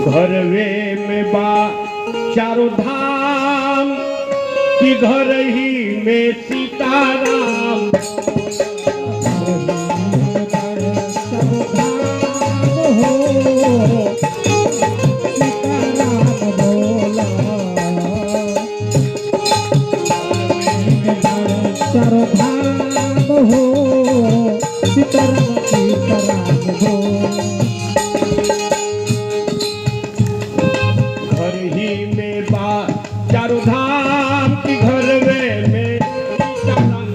घरवे में बा चारों धाम कि घर ही में सीताराम। चारों धाम हो सीताराम सीताराम हो। घर ही में बा चारों धाम की घरवे में सीताराम।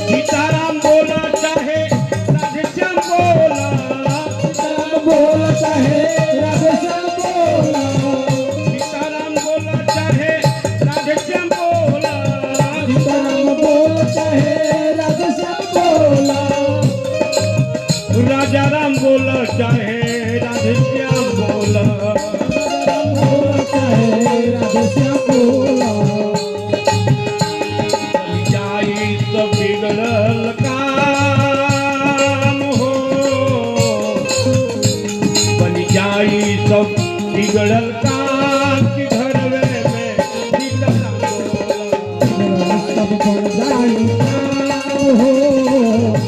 सीताराम बोला चाहे राधे श्याम बोला, सीताराम बोला चाहे राधे श्याम बोला, सीताराम बोला चाहे राधे श्याम बोला, सीताराम बोला चाहे राधे श्याम बोला, राजा राम बोला चाहे राधे श्याम बोला, सीताराम बोला चाहे राधे श्याम बोला। जाई सब बिगड़ल काम हो, बन जाई सब बिगड़ल काम की घरवे में सीताराम बोला। सब बन जाई काम हो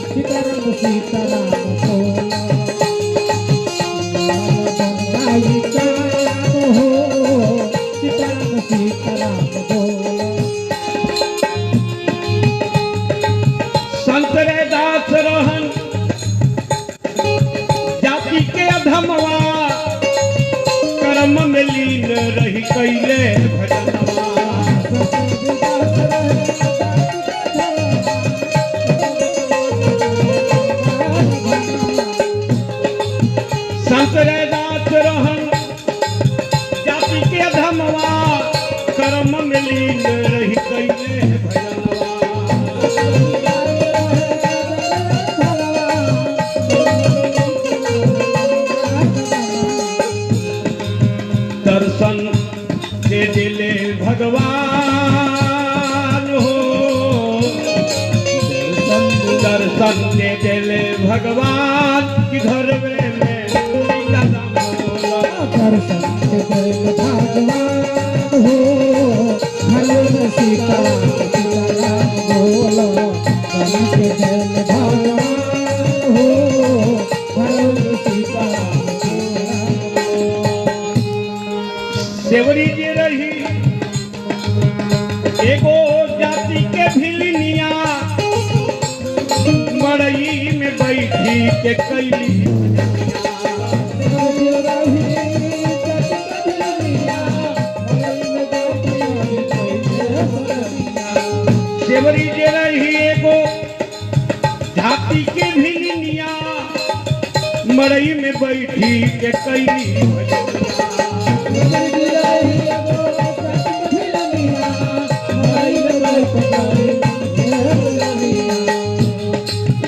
सीताराम सीताराम बोला। बन जाई काम हो सीताराम सीताराम बोला। संत रे दास रहन जाति के अधमवा, कर्म में लीन रही कैले भजनवा। संत रे दास रहन जाति के अधमवा, कर्म में लीन रही कैले भजनवा। दर्शन दे दिले भगवान हो, दर्शन दे दिले भगवान की घरवे में सीताराम बोला। दर्शन के दिल भगवान हो घर में सीताराम सीताराम बोला। दर्शन के दिल भगवान हो घर में सीताराम सेवरी जी रही एगो जाति के भिलनिया, मड़ई में बैठी के कैली। सेवरी जी रही एगो जाति के भिलनिया, मड़ई में बैठी के कैली भजनिया।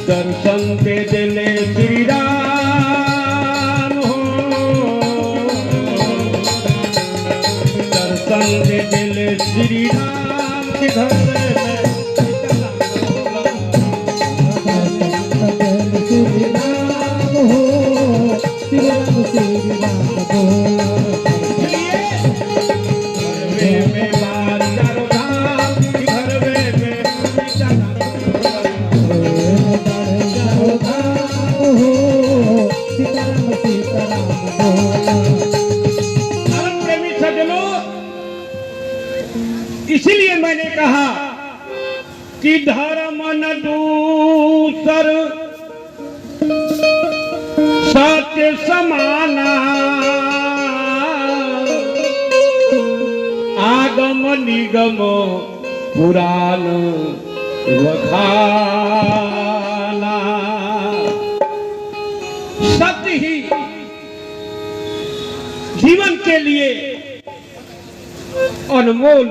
दर्शन दे दिले श्री राम हो, दर्शन दे दिले श्री राम के घर में सीताराम बोला। श्री राम हो श्री राम बोला। घरवे में बार चारों धाम की घरवे में सीताराम बोला। सीताराम सीताराम बोला। धर्म प्रेमी सज्जनों, इसीलिए मैंने कहा कि धर्म न दूसर सत्य समाना, आगम निगम पुराण वखाना। सत्य ही जीवन के लिए अनमोल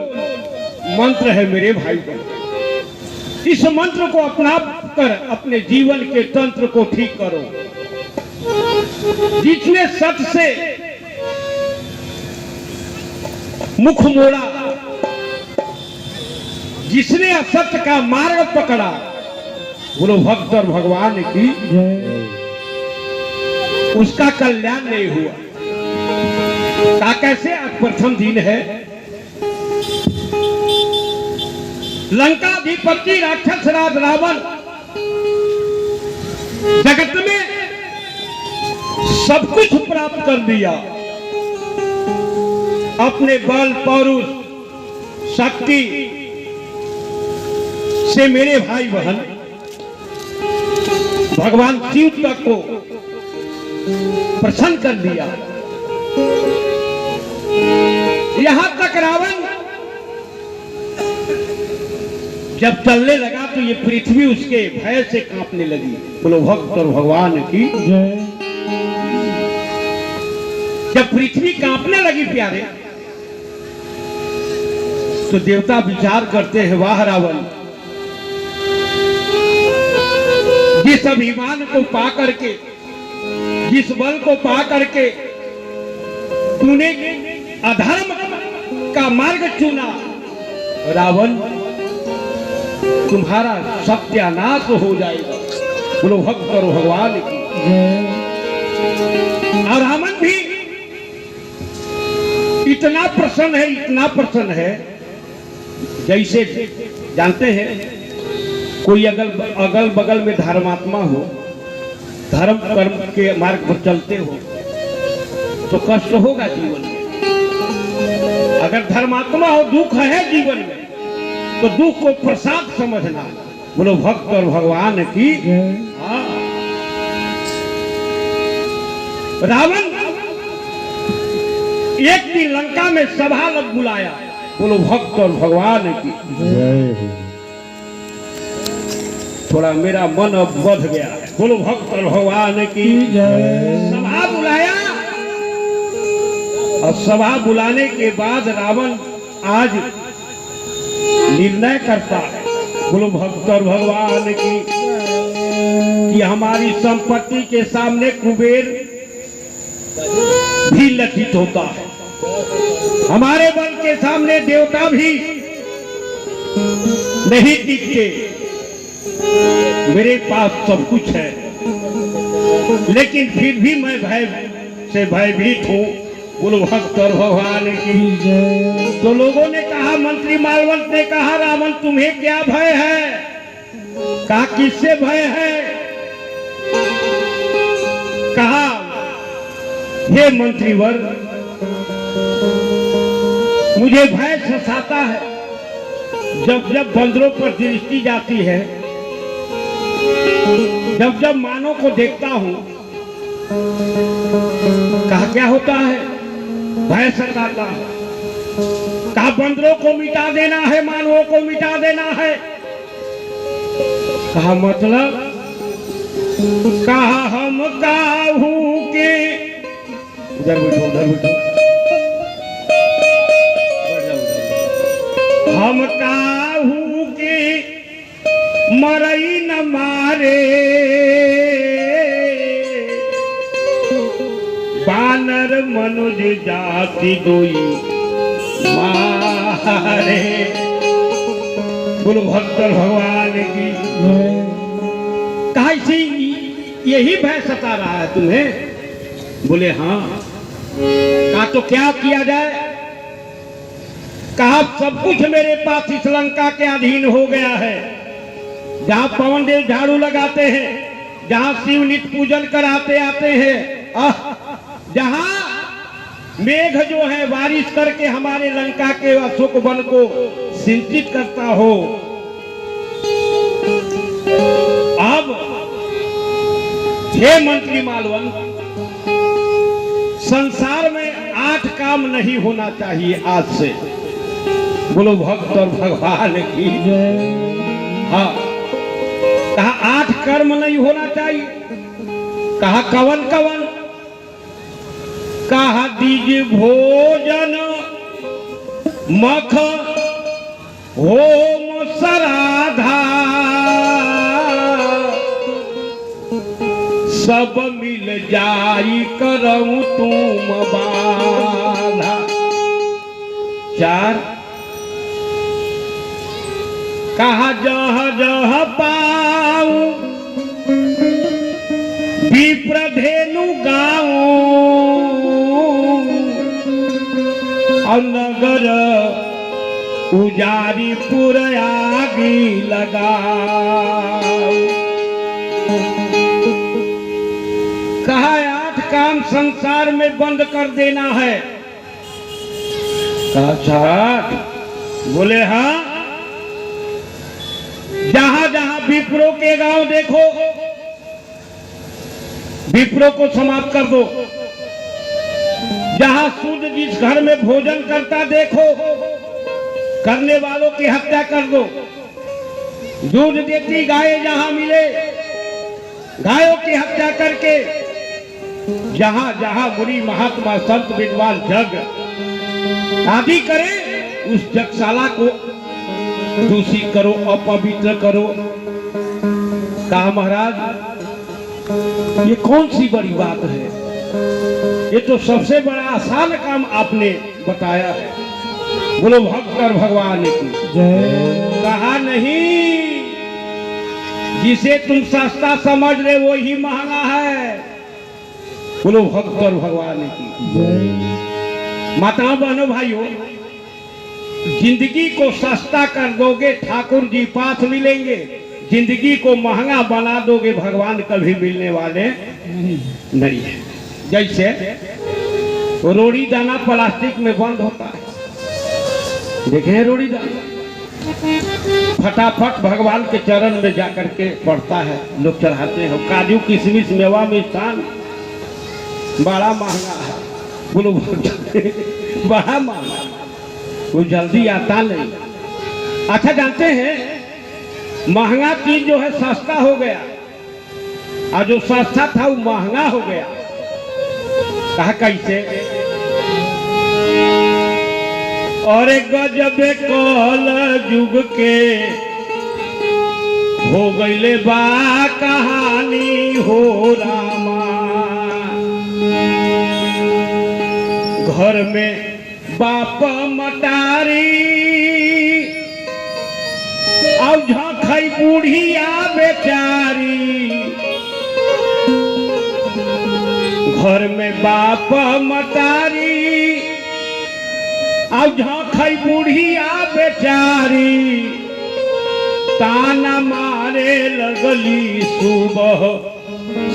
मंत्र है मेरे भाई बहन। इस मंत्र को अपना कर अपने जीवन के तंत्र को ठीक करो। जिसने सत से मुख मोड़ा, जिसने असत्य का मार्ग पकड़ा, बोलो भक्त और भगवान की उसका कल्याण नहीं हुआ। का कैसे आज प्रथम दिन है, लंकाधिपति राक्षस राज रावण जगत में सब कुछ प्राप्त कर दिया, अपने बल पौरुष शक्ति से मेरे भाई बहन भगवान शिव तक को प्रसन्न कर दिया। यहां तक रावण जब चलने लगा तो ये पृथ्वी उसके भय से कांपने लगी। बोलो भक्त और भगवान की। जब पृथ्वी कांपने लगी प्यारे, तो देवता विचार करते हैं, वाह रावण, जिस अभिमान को पा करके, जिस बल को पा करके तूने अधर्म का मार्ग चुना, रावण तुम्हारा सत्यानाश हो जाएगा। बोलो भक्त और भगवान की। और रावण भी इतना प्रसन्न है, इतना प्रसन्न है, जैसे जानते हैं कोई अगल बगल में धर्मात्मा हो, धर्म कर्म के मार्ग पर चलते हो तो कष्ट होगा जीवन में। अगर धर्मात्मा हो, दुख है जीवन में, तो दुख को प्रसाद समझना। बोलो भक्त और भगवान की। हाँ। रावण एक दिन लंका में सभा लग बुलाया। बोलो भक्त और भगवान की। थोड़ा मेरा मन अब बढ़ गया है। बोलो भक्त और भगवान की। सभा बुलाया, और सभा बुलाने के बाद रावण आज निर्णय करता है। बोलो भक्त और भगवान की कि हमारी संपत्ति के सामने कुबेर भी लज्जित होता है, हमारे बल के सामने देवता भी नहीं टिकते। मेरे पास सब कुछ है, लेकिन फिर भी मैं भय से भयभीत हूँ। बोलो भक्त और भगवान की। तो लोगों ने कहा, मंत्री मालवंत ने कहा, रावण तुम्हें क्या भय है? कहा किससे भय है? कहा हे मंत्रीवर, मुझे भय सताता है। जब जब बंदरों पर दृष्टि जाती है, जब जब मानव को देखता हूं, कहा क्या होता है? भय सताता है। कहा बंदरों को मिटा देना है, मानवों को मिटा देना है। कहा मतलब? कहा हम काहू के, उधर बैठो, उधर बैठो, हम काहू के मरई न मारे, बानर मनुज जाति दोई मारे। बोलो भक्त भगवान की। कहा इसी यही भय सता रहा है तुम्हें? बोले हाँ। कहा तो क्या किया जाए? कहा सब कुछ मेरे पास इस लंका के अधीन हो गया है। जहां पवन देव झाड़ू लगाते हैं, जहां शिव नित्य पूजन कराते आते हैं, जहां मेघ जो है बारिश करके हमारे लंका के अशोक वन को सिंचित करता हो, अब हे मंत्री मालवन, संसार में 8 काम नहीं होना चाहिए आज से। बोलो भक्त और भगवान की। हाँ। कहा 8 कर्म नहीं होना चाहिए। कहा कवन कवन? कहा दीज भोजन मख होम सराधा सब मिल जाई करऊं तुम बाधा। 4 कहा जह जह पाऊं विप्र धेनु गाऊं और नगर उजारी पुर आगी लगाऊं। कहा 8 काम संसार में बंद कर देना है। कहा 8? बोले हाँ। जहां जहां विप्रो के गांव देखो विप्रो को समाप्त कर दो। जहां सूद जिस घर में भोजन करता देखो करने वालों की हत्या कर दो। दूध देती गाय जहां मिले गायों की हत्या करके जहां जहां बुरी महात्मा संत विद्वान जग आदि करे उस जगशाला को दूषित करो अपवित्र करो। कहा महाराज ये कौन सी बड़ी बात है, ये तो सबसे बड़ा आसान काम आपने बताया है। बोलो भक्त और भगवान की जय। कहा नहीं, जिसे तुम सस्ता समझ रहे वो ही महंगा है। बोलो भक्त और भगवान की जय। माताओं बहनों भाइयों, जिंदगी को सस्ता कर दोगे ठाकुर जी पास मिलेंगे, जिंदगी को महंगा बना दोगे भगवान कभी मिलने वाले नहीं है। जैसे रोड़ी दाना प्लास्टिक में बंद होता है, देखे रोड़ी दाना फटाफट भगवान के चरण में जाकर के पड़ता है, लोग चढ़ाते हैं। काजू किशमिश मेवा मिष्ठान बड़ा महंगा है। बोलो बड़ा महंगा, वो जल्दी आता नहीं। अच्छा जानते हैं महंगा चीज जो है सस्ता हो गया और जो सस्ता था वो महंगा हो गया। कहा कैसे? और एक गजब कल युग के हो गईले बा कहानी हो रामा। घर में बाप मटारी और झखई बूढ़िया बेचारी। घर में बाप मटारी और झखई बूढ़िया बेचारी। ताना मारे लगली सुबह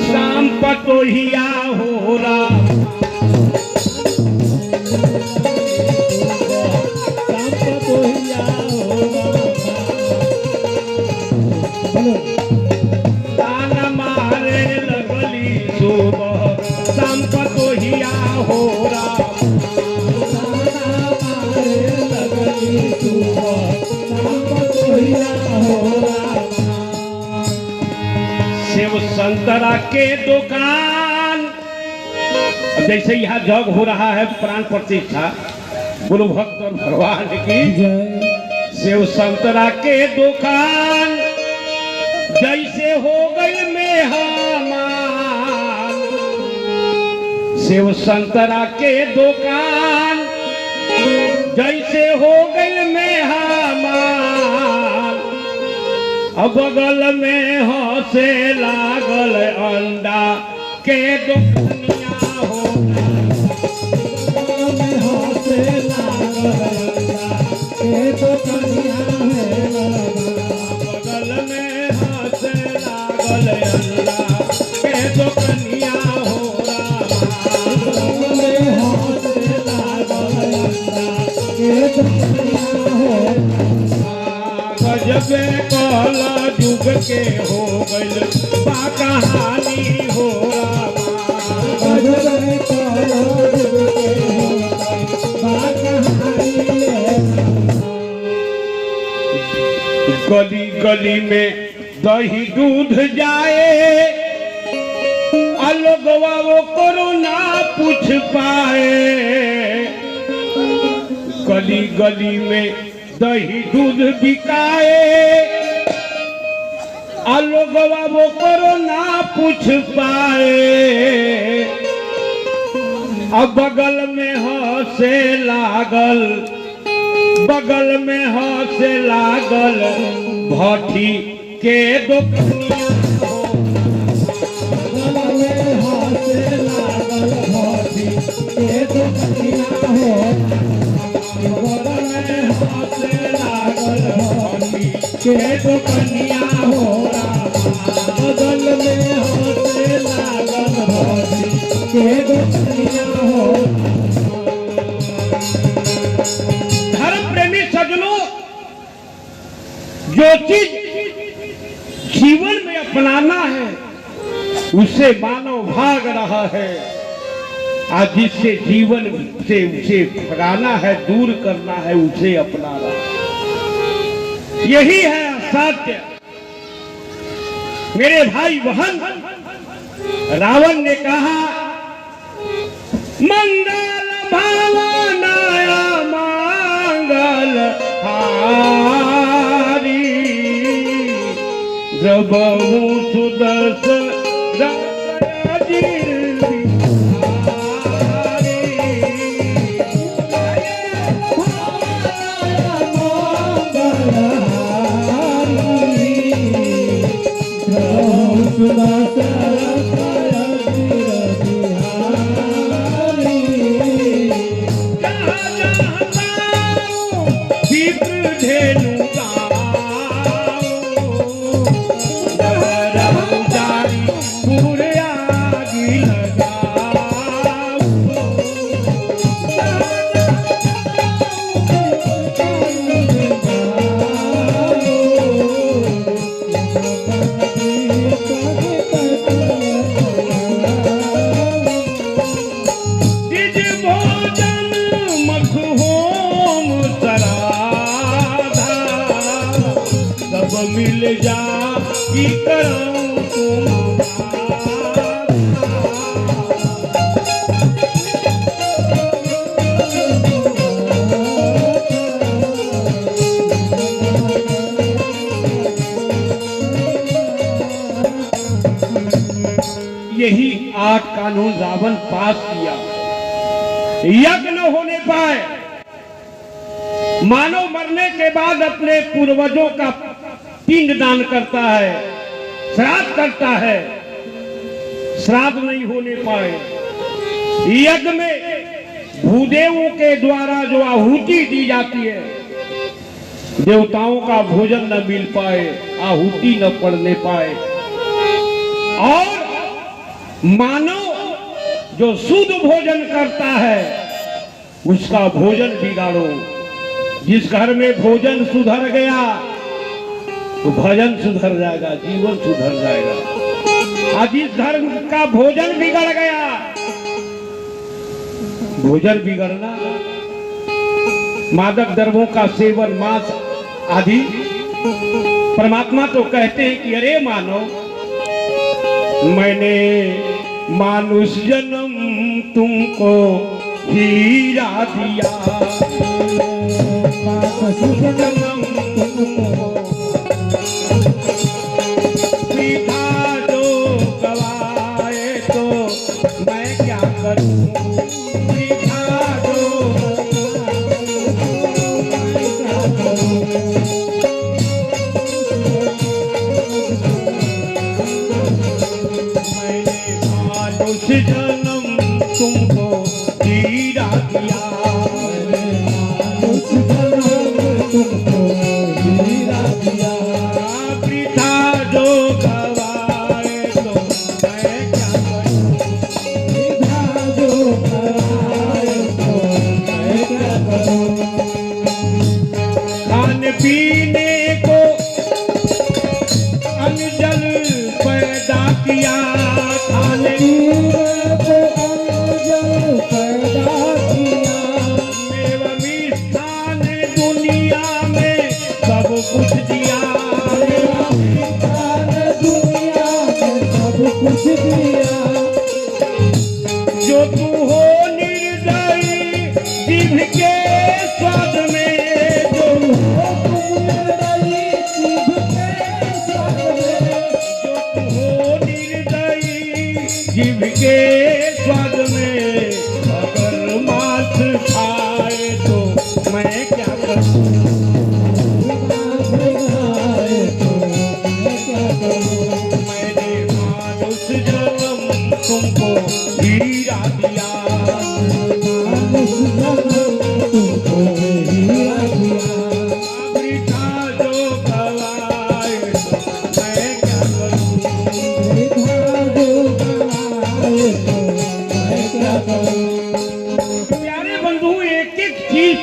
शाम पतोहिया हो रहा। ताना मारे लगली सुबह शाम पतोहिया हो रहा। सेव संतरा के दुकान, जैसे यहाँ जग हो रहा है प्राण प्रतिष्ठा। बोलो भक्त और भगवान की जय। सेव संतरा के दुकान जैसे हो गई मेहमान। सेव संतरा के दुकान जैसे हो गई मेहमान। अब बगल में हंसे लागल अंडा के दुकनिया हो। हंसे लागल अंडा के दुकनिया है। बगल में हंसे लागल अंडा के दुकनिया हो गजबे कल युग के हो गइल बा कहानी हो गली गली में दही दूध जाए लोगवा वो करो ना पूछ पाए। गली गली में दही दूध बिकाए लोग लोगवा वो करो ना पूछ पाए, अब बगल में हंसे लागल, बगल में हंसे लागल भट्टी के दुखनिया हो। बगल में हंसे लागल भट्टी के दुखनिया हो। बगल में हंसे लागल भट्टी के दुखनिया हो। बगल में हंसे लागल भट्टी के दुखनिया हो। धर्म प्रेमी सज्जनों, जो चीज जीवन में अपनाना है उससे मानव भाग रहा है, आज जिससे जीवन से उसे भगाना है, दूर करना है, उसे अपना रहा है। यही है असत्य। मेरे भाई बहन, रावण ने कहा मंगल भावनाया मंगल हारी, जब सुदर्शन मिल जा की करूं यही 8 कानून रावण पास किया। यज्ञ न होने पाए, मानव मरने के बाद अपने पूर्वजों का पिंड दान करता है, श्राद्ध करता है, श्राद्ध नहीं होने पाए। यज्ञ में भूदेवों के द्वारा जो आहुति दी जाती है, देवताओं का भोजन न मिल पाए, आहुति न पड़ने पाए। और मानव जो शुद्ध भोजन करता है उसका भोजन बिगाड़ो। जिस घर में भोजन सुधर गया तो भजन सुधर जाएगा, जीवन सुधर जाएगा। आज जिस घर का भोजन बिगड़ गया, भोजन बिगड़ना, मादक द्रव्यों का सेवन, मांस आदि। परमात्मा तो कहते हैं कि अरे मानो, मैंने मानुष जन्म तुमको हीरा दिया, जन्म तुमको सीधा जो गवाए तो मैं क्या करूं, सीधा जो मैं क्या करूं। मैंने मानुष जन्म तुमको हीरा दिया, मैंने मानुष जन्म तुमको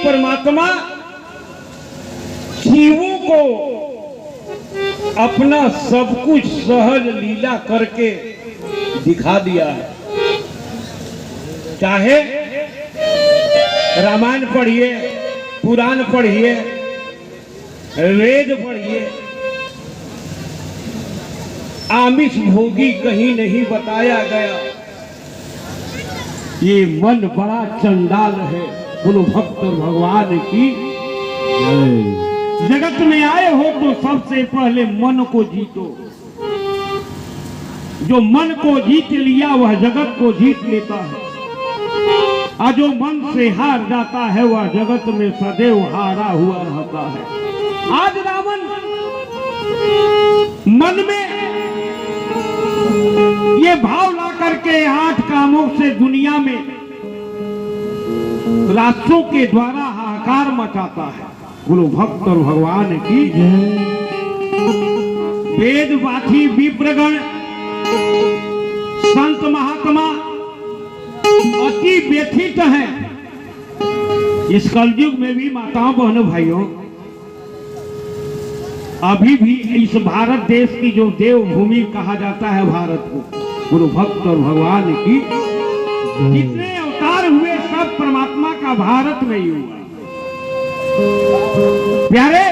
परमात्मा शिवों को अपना सब कुछ सहज लीला करके दिखा दिया है। चाहे रामायण पढ़िए, पुराण पढ़िए, वेद पढ़िए, आमिष भोगी कहीं नहीं बताया गया। ये मन बड़ा चंडाल है। बोलो भक्त और भगवान की। जगत में आए हो तो सबसे पहले मन को जीतो। जो मन को जीत लिया वह जगत को जीत लेता है, और जो मन से हार जाता है वह जगत में सदैव हारा हुआ रहता है। आज रावण मन में ये भाव ला करके 8 कामों से दुनिया में राक्षसों के द्वारा हाहाकार मचाता है। बोलो भक्त और भगवान की। वेद वाची विप्रगण संत महात्मा अति व्यथित है। इस कलयुग में भी माताओं बहनों भाइयों, अभी भी इस भारत देश की जो देवभूमि कहा जाता है भारत को, गुरु भक्त और भगवान की, जितने अवतार हुए सब परमात्मा का भारत में ही हुआ। प्यारे,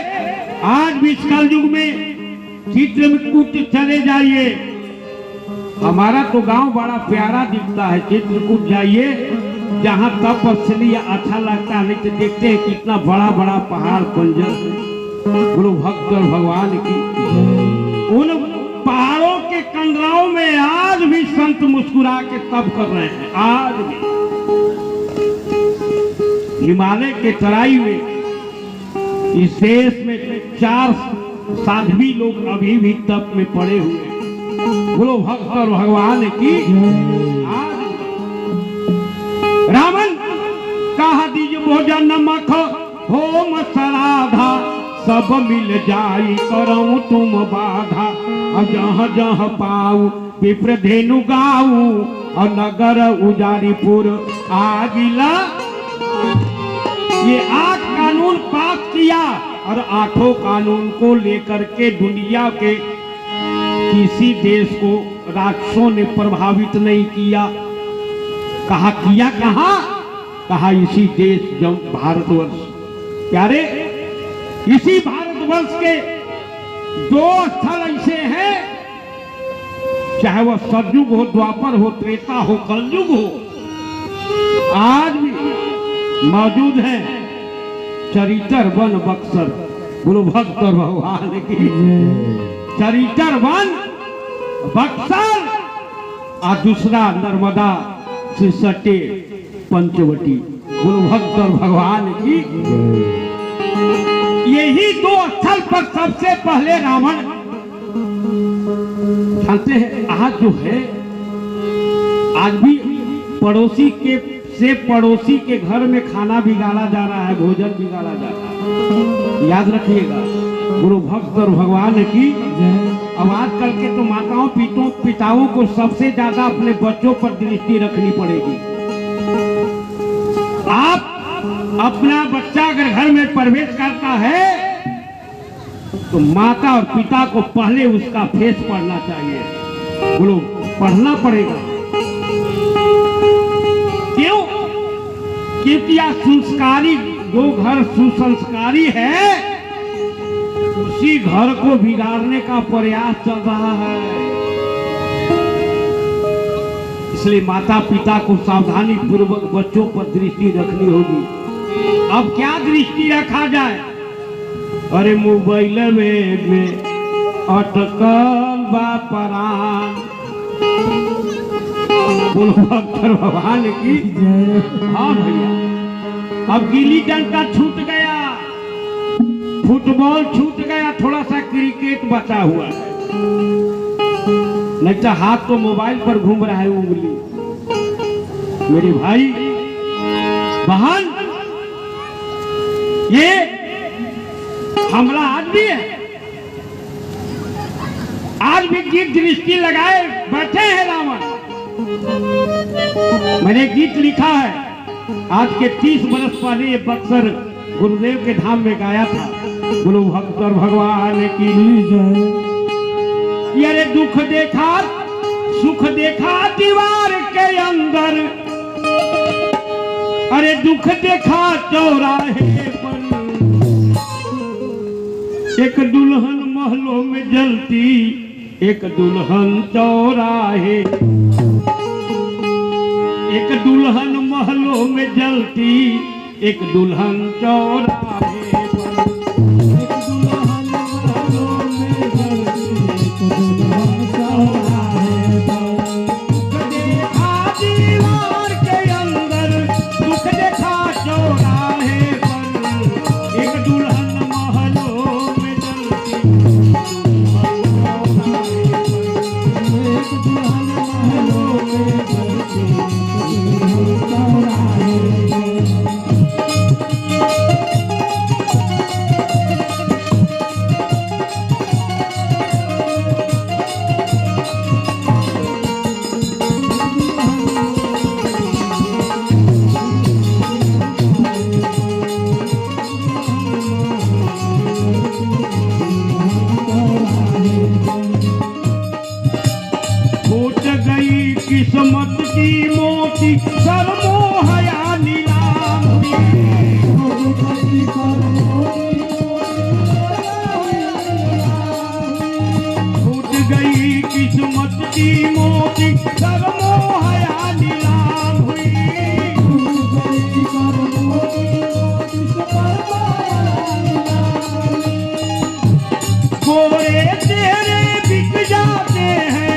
आज भी इस कलयुग में चित्रकूट चले जाइए, हमारा तो गांव बड़ा प्यारा दिखता है। चित्रकूट जाइए, जहां तपस्या अच्छा लगता है, नहीं तो देखते हैं कितना बड़ा बड़ा पहाड़ पंजर। बोलो भक्त और भगवान की। उन पहाड़ों के कंदराओं में आज भी संत मुस्कुरा के तप कर रहे हैं। आज भी हिमालय के तराई में इस देश में 4 साध्वी लोग अभी भी तप में पड़े हुए हैं। बोलो भक्त और भगवान की। आज रावण कहा दीजिए भोजन नमक हो मसलाधा, सब मिल जाई करऊं तुम बाधा। अब जहाँ जहाँ पाऊ विप्र धेनु गाऊ, और नगर उजारीपुर आगिला। ये 8 कानून पास किया, और 8 कानून को लेकर के दुनिया के किसी देश को राक्षसों ने प्रभावित नहीं किया। कहा किया कहा? कहा इसी देश जब भारतवर्ष। प्यारे, इसी भारतवर्ष के 2 स्थल ऐसे हैं, चाहे वह सतयुग हो, द्वापर हो, त्रेता हो, कलयुग हो, आज भी मौजूद है। चरितर वन बक्सर। बोलो भक्त और भगवान की। चरितर वन बक्सर, और दूसरा नर्मदा से सटे पंचवटी। बोलो भक्त और भगवान की। यही 2 स्थल पर सबसे पहले रावण, जानते हैं आज जो है, आज भी पड़ोसी के घर में खाना बिगाड़ा जा रहा है, भोजन बिगाड़ा जा रहा है। याद रखिएगा। गुरु भक्त और भगवान की। अब आजकल के तो माताओं पिताओं को सबसे ज्यादा अपने बच्चों पर दृष्टि रखनी पड़ेगी। आप अपना बच्चा अगर घर में प्रवेश करता है तो माता और पिता को पहले उसका फेस पढ़ना चाहिए। बोलो पढ़ना पड़ेगा। क्यों? क्योंकि यह संस्कारी, जो घर सुसंस्कारी है उसी घर को बिगाड़ने का प्रयास चल रहा है। इसलिए माता पिता को सावधानी पूर्वक बच्चों पर दृष्टि रखनी होगी। अब क्या दृष्टि रखा जाए? अरे मोबाइल में अटकल बा परान। बोलो भक्त भगवान की। हाँ भैया, अब गिल्ली डंडा छूट गया, फुटबॉल छूट गया, थोड़ा सा क्रिकेट बचा हुआ है। नहीं तो हाथ तो मोबाइल पर घूम रहा है उंगली। मेरे भाई बहन, ये हमला आज भी है। आज भी गीत दृष्टि लगाए बैठे हैं रावण। मैंने गीत लिखा है, आज के 30 बरस पहले ये बक्सर गुरुदेव के धाम में गाया था। बोलो भक्तर भगवान की जय। ये दुख देखा सुख देखा दीवार के अंदर, अरे दुख देखा चौराहे पर, एक दुल्हन महलों में जलती, एक दुल्हन चौराहे, एक दुल्हन महलों में जलती, एक दुल्हन चौराहे पर, एक दुल्हन महलों में जलती, एक दुल्हन चौराहे पर। दुख देखा दीवार के अंदर, दुख देखा चौराहे पर, एक दुल्हन महलों में जलती, एक दुल्हन महलों में जलती, किस्मत की मोती सरमोहया नीलाम छूट गई किस्मत की मोती सरमोहया नीलाम हुई। गोरे तेरे बिक जाते हैं,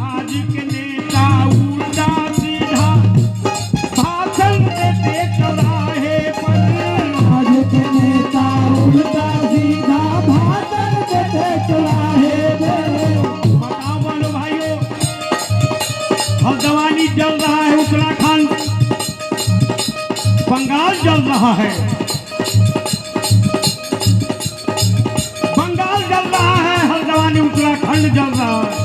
आज के नेता उल्टा सीधा भाषण देते चौराहे पर, आज के नेता उल्टा सीधा भाषण देते चौराहे पर। बताओ बोलो भाइयों, हल्द्वानी जल रहा है, उत्तराखंड बंगाल जल रहा है, बंगाल जल रहा है, हल्द्वानी उत्तराखंड जल रहा है।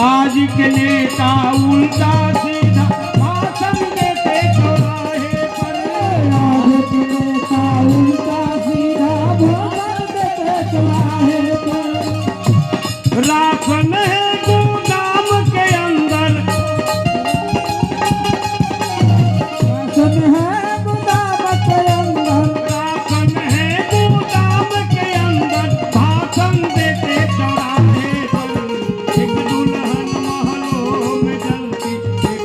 आज के नेता उल्टा सीधा भाषण देते चौराहे पर, आज के नेता उल्टा सीधा भाषण देते चौराहे पर। राशन है गोदाम के अंदर, राशन है गोदाम के अंदर, राशन है गोदाम के अंदर, भाषण देते चौराहे पर, एक दुल्हन महलों में जलती, एक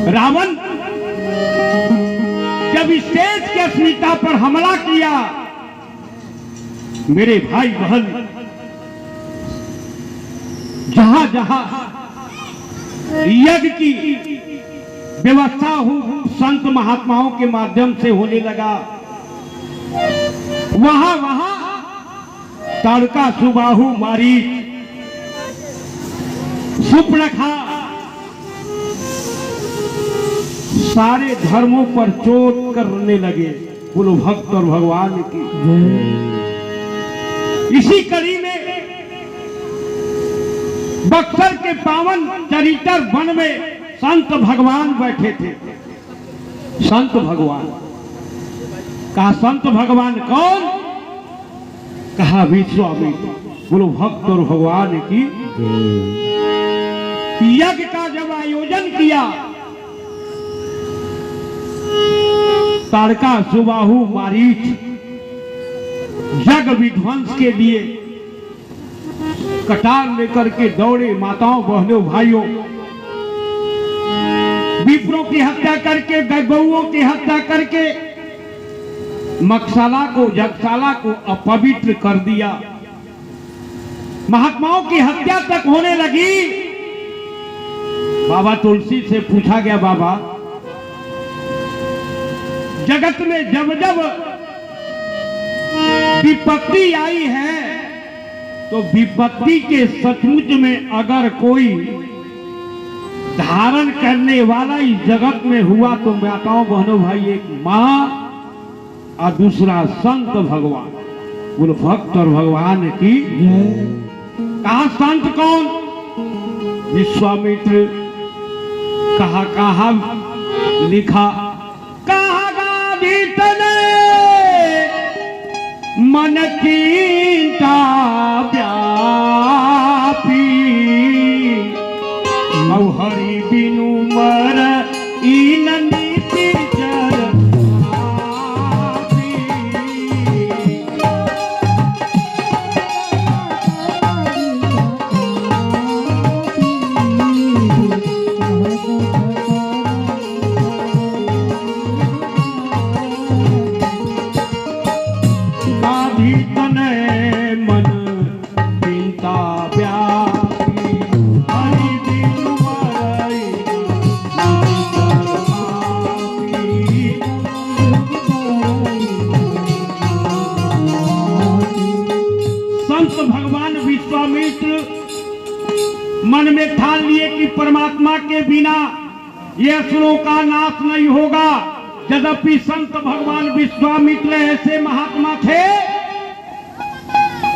रावण जब इस देश की अस्मिता पर हमला किया, मेरे भाई बहन जहां जहां यज्ञ की व्यवस्था संत महात्माओं के माध्यम से होने लगा, वहां वहां ताड़का, सुबाहु, मारीच, सुपर्णखा सारे धर्मों पर चोट करने लगे। बोलो भक्त और भगवान की। इसी कड़ी में बक्सर के पावन चरित्र वन में संत भगवान बैठे थे। संत भगवान कहा, संत भगवान कौन? कहा विश्वामित्र। बोलो भक्त और भगवान की। यज्ञ का जब आयोजन किया, ताड़का, सुबाहु, मारीच यज्ञ विध्वंस के लिए कटार लेकर के दौड़े। माताओं, बहनों, भाइयों, विप्रों की हत्या करके, गौओं की हत्या करके मकशाला को, यज्ञशाला को अपवित्र कर दिया। महात्माओं की हत्या तक होने लगी। बाबा तुलसी से पूछा गया, बाबा जगत में जब जब विपत्ति आई है, तो विपत्ति के सचमुच में अगर कोई धारण करने वाला इस जगत में हुआ, तो माताओं, बहनों, भाई, एक मां और दूसरा संत भगवान। बोलो भक्त और भगवान की। कहा संत कौन? विश्वामित्र। कहा कहा लिखा, कहा गादित ने मन चिंता व्यापी, औ हरि बिनु मर इन नीति जर आपी। गाधित ने मन चिंता व्यापी, हरि बिनु मर संत भगवान विश्वामित्र मन में ठान लिए कि परमात्मा के बिना ये असुरों का नाश नहीं होगा। यद्यपि संत भगवान विश्वामित्र ऐसे महात्मा थे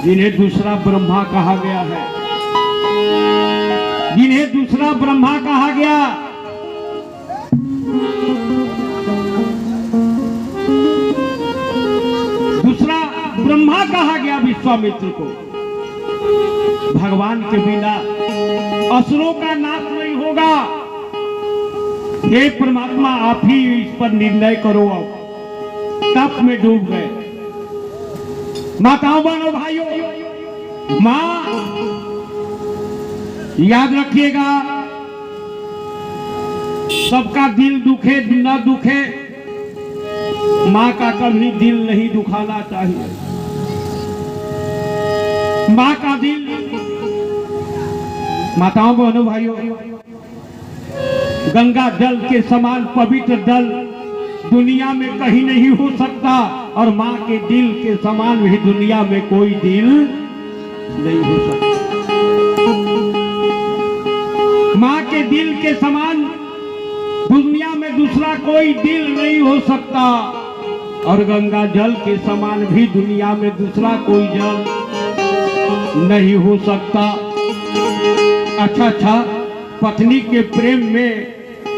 जिन्हें दूसरा ब्रह्मा कहा गया है, जिन्हें दूसरा ब्रह्मा कहा गया। दूसरा ब्रह्मा कहा गया विश्वामित्र को। भगवान के बिना असुरों का नाश नहीं होगा। हे परमात्मा, आप ही इस पर निर्णय करो। अब तप में डूब गए। माताओं, बहनों, भाइयों, मां याद रखिएगा, सबका दिल दुखे न दुखे, मां का कभी दिल नहीं दुखाना चाहिए। मां का दिल, माताओं, बहनों, भाइयों, गंगा जल के समान पवित्र जल दुनिया में कहीं नहीं हो सकता, और मां के दिल के समान भी दुनिया में कोई दिल नहीं हो सकता। मां के दिल के समान दुनिया में दूसरा कोई दिल नहीं हो सकता, और गंगा जल के समान भी दुनिया में दूसरा कोई जल नहीं हो सकता। अच्छा, पत्नी के प्रेम में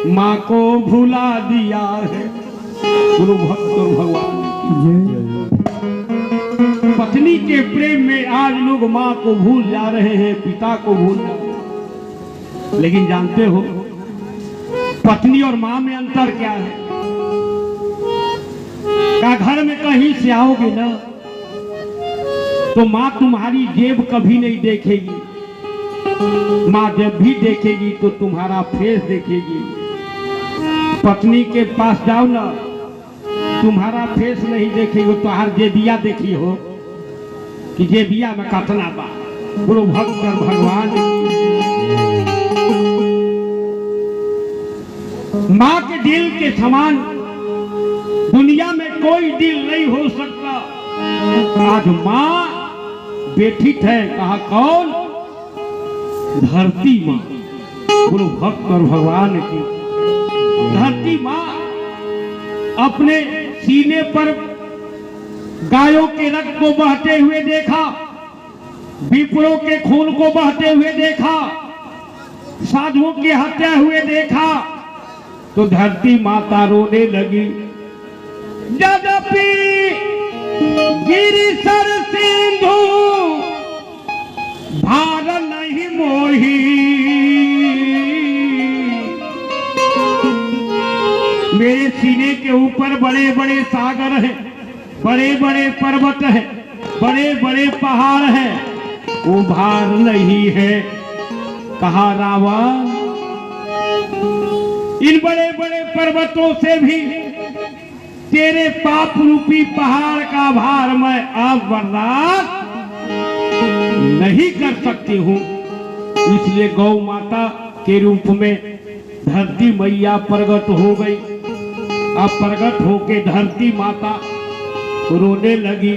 माँ को भुला दिया है। गुरु भक्त और भगवान, पत्नी के प्रेम में आज लोग माँ को भूल जा रहे हैं, पिता को भूल जा रहे हैं। लेकिन जानते हो पत्नी और माँ में अंतर क्या है? क्या घर में कहीं से आओगे ना, तो माँ तुम्हारी जेब कभी नहीं देखेगी। माँ जब भी देखेगी तो तुम्हारा फेस देखेगी। पत्नी के पास जाओ ना, तुम्हारा फेस नहीं देखी हो, तुम्हार जेबिया देखी हो कि जेबिया में कतना बा। गुरु भक्त भगवान माँ के दिल के समान दुनिया में कोई दिल नहीं हो सकता। आज माँ बेठित है, कहा कौन? धरती माँ। गुरु भक्त और भगवान की धरती माँ अपने सीने पर गायों के रक्त को बहते हुए देखा, विप्रों के खून को बहते हुए देखा, साधुओं की हत्या हुए देखा, तो धरती माता रोने लगी। यद्यपि गिरि सर सिंधु भार नहीं मोही, मेरे सीने के ऊपर बड़े बड़े सागर हैं, बड़े बड़े पर्वत हैं, बड़े बड़े पहाड़ हैं, वो भार नहीं है। कहा रावण, इन बड़े बड़े पर्वतों से भी तेरे पाप रूपी पहाड़ का भार मैं अब बर्दाश्त नहीं कर सकती हूँ। इसलिए गौ माता के रूप में धरती मैया प्रकट हो गई। अब प्रकट होके धरती माता रोने लगी।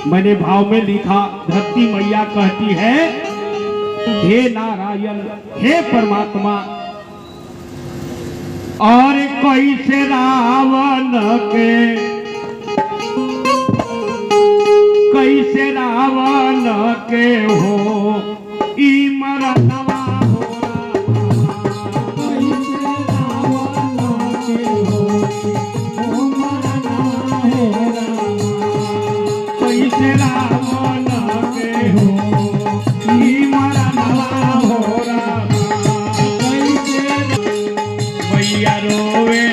मैंने भाव में लिखा, धरती मैया कहती है, हे नारायण, हे परमात्मा, और कैसे रावण के हो ई मरनवा हो, कैसे रावण के हो ई मरनवा हो, मैया रोवे